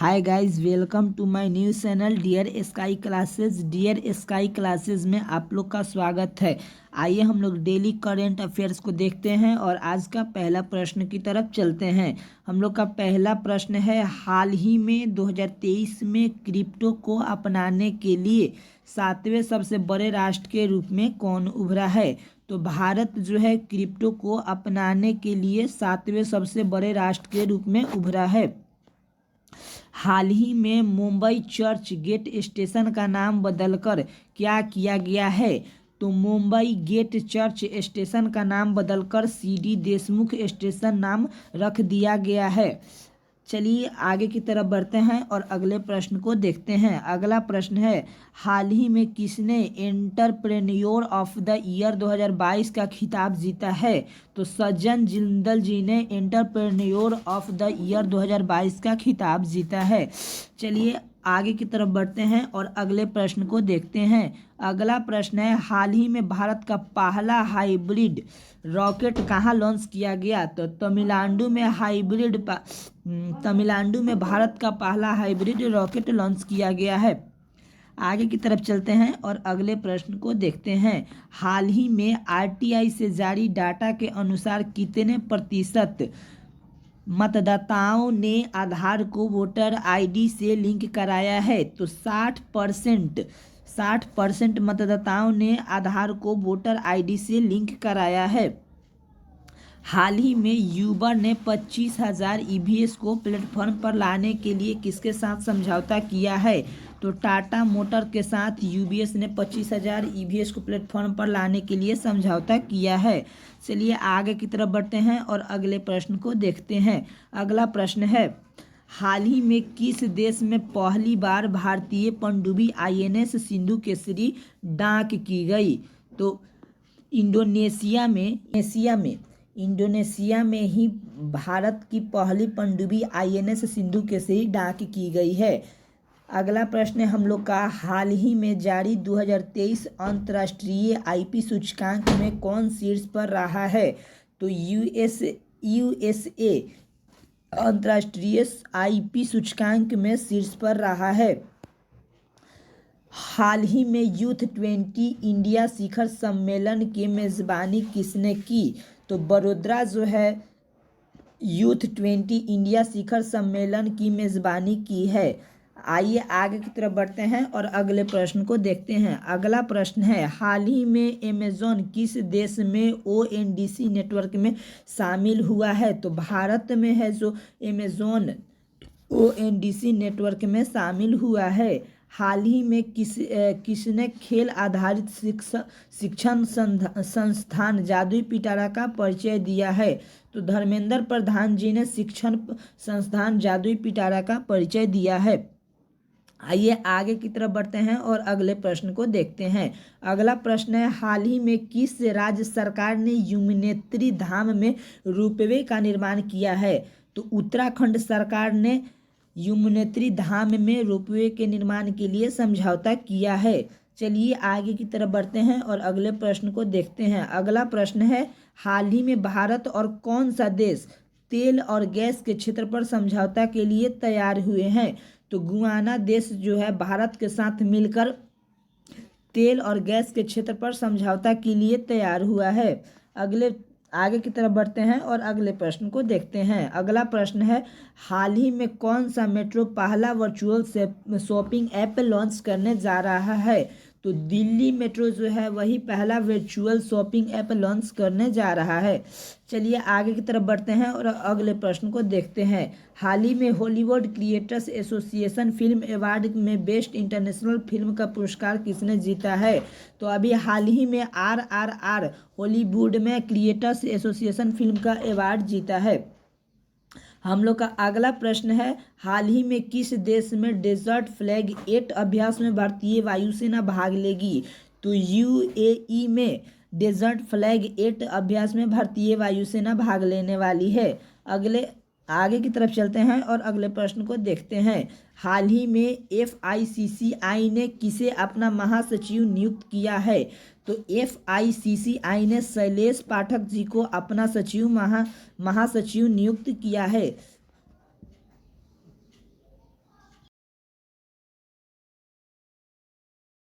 Hi guys, welcome to my new channel dear sky classes. Dear sky classes में आप लोग का स्वागत है। आइए हम लोग डेली करेंट अफेयर्स को देखते हैं और आज का पहला प्रश्न की तरफ चलते हैं। हम लोग का पहला प्रश्न है, हाल ही में 2023 में क्रिप्टो को अपनाने के लिए 7वें सबसे बड़े राष्ट्र के रूप में कौन उभरा है? तो भारत जो है क्रिप्टो को अपनाने के लिए 7वें सबसे बड़े राष्ट्र के रूप में उभरा है। हाल ही में मुंबई चर्च गेट स्टेशन का नाम बदलकर क्या किया गया है? तो मुंबई गेट चर्च स्टेशन का नाम बदलकर सीडी देशमुख स्टेशन नाम रख दिया गया है। चलिए आगे की तरफ बढ़ते हैं और अगले प्रश्न को देखते हैं। अगला प्रश्न है, हाल ही में किसने एंटरप्रेन्योर ऑफ द ईयर 2022 का खिताब जीता है? तो सज्जन जिंदल जी ने एंटरप्रेन्योर ऑफ द ईयर 2022 का खिताब जीता है। चलिए आगे की तरफ बढ़ते हैं और अगले प्रश्न को देखते हैं। अगला प्रश्न है, हाल ही में भारत का पहला हाइब्रिड रॉकेट कहाँ लॉन्च किया गया? तो तमिलनाडु में भारत का पहला हाइब्रिड रॉकेट लॉन्च किया गया है। आगे की तरफ चलते हैं और अगले प्रश्न को देखते हैं। हाल ही में आरटीआई से जारी डाटा के अनुसार कितने प्रतिशत मतदाताओं ने आधार को वोटर आईडी से लिंक कराया है? तो 60% मतदाताओं ने आधार को वोटर आईडी से लिंक कराया है। हाल ही में यूबर ने 25,000 ईवीएस को प्लेटफॉर्म पर लाने के लिए किसके साथ समझौता किया है? तो टाटा मोटर के साथ यूबीएस ने 25,000 ईवीएस को प्लेटफॉर्म पर लाने के लिए समझौता किया है। चलिए आगे की तरफ बढ़ते हैं और अगले प्रश्न को देखते हैं। अगला प्रश्न है, हाल ही में किस देश में पहली बार भारतीय पनडुब्बी आईएनएस सिंधु केसरी डाक की गई? तो इंडोनेशिया में ही भारत की पहली पनडुब्बी आईएनएस सिंधु केसरी डाक की गई है। अगला प्रश्न है हम लोग का, हाल ही में जारी 2023 अंतर्राष्ट्रीय आईपी सूचकांक में कौन शीर्ष पर रहा है? तो यूएसए अंतर्राष्ट्रीय आईपी सूचकांक में शीर्ष पर रहा है। हाल ही में यूथ 20 इंडिया शिखर सम्मेलन की मेज़बानी किसने की? तो बड़ोदरा जो है यूथ 20 इंडिया शिखर सम्मेलन की मेज़बानी की है। आइए आगे की तरफ बढ़ते हैं और अगले प्रश्न को देखते हैं। अगला प्रश्न है, हाल ही में अमेज़न किस देश में ओएनडीसी नेटवर्क में शामिल हुआ है? तो भारत में है जो अमेज़न ओएनडीसी नेटवर्क में शामिल हुआ है। हाल ही में किसने खेल आधारित शिक्षण संस्थान जादुई पिटारा का परिचय दिया है? तो धर्मेंद्र प्रधान जी ने शिक्षण संस्थान जादुई पिटारा का परिचय दिया है। आइए आगे की तरफ बढ़ते हैं और अगले प्रश्न को देखते हैं। अगला प्रश्न है, हाल ही में किस राज्य सरकार ने यमुनोत्री धाम में रोपवे का निर्माण किया है? तो उत्तराखंड सरकार ने यमुनोत्री धाम में रोपवे के निर्माण के लिए समझौता किया है। चलिए आगे की तरफ बढ़ते हैं और अगले प्रश्न को देखते हैं। अगला प्रश्न है, हाल ही में भारत और कौन सा देश तेल और गैस के क्षेत्र पर समझौता के लिए तैयार हुए हैं? तो गुयाना देश जो है भारत के साथ मिलकर तेल और गैस के क्षेत्र पर समझौता के लिए तैयार हुआ है। आगे की तरफ बढ़ते हैं और अगले प्रश्न को देखते हैं। अगला प्रश्न है, हाल ही में कौन सा मेट्रो पहला वर्चुअल शॉपिंग ऐप लॉन्च करने जा रहा है? तो दिल्ली मेट्रो जो है वही पहला वर्चुअल शॉपिंग ऐप लॉन्च करने जा रहा है। चलिए आगे की तरफ बढ़ते हैं और अगले प्रश्न को देखते हैं। हाल ही में Hollywood creators association film award में बेस्ट इंटरनेशनल फिल्म का पुरस्कार किसने जीता है? तो अभी हाल ही में RRR हॉलीवुड में क्रिएटर्स एसोसिएशन फिल्म का अवार्ड जीता है। हम लोग का अगला प्रश्न है, हाल ही में किस देश में डेजर्ट फ्लैग 8 अभ्यास में भारतीय वायुसेना भाग लेगी? तो यूएई में डेजर्ट फ्लैग 8 अभ्यास में भारतीय वायुसेना भाग लेने वाली है। आगे की तरफ चलते हैं और अगले प्रश्न को देखते हैं। हाल ही में FICCI ने किसे अपना महासचिव नियुक्त किया है? तो FICCI ने शैलेश पाठक जी को अपना महासचिव नियुक्त किया है।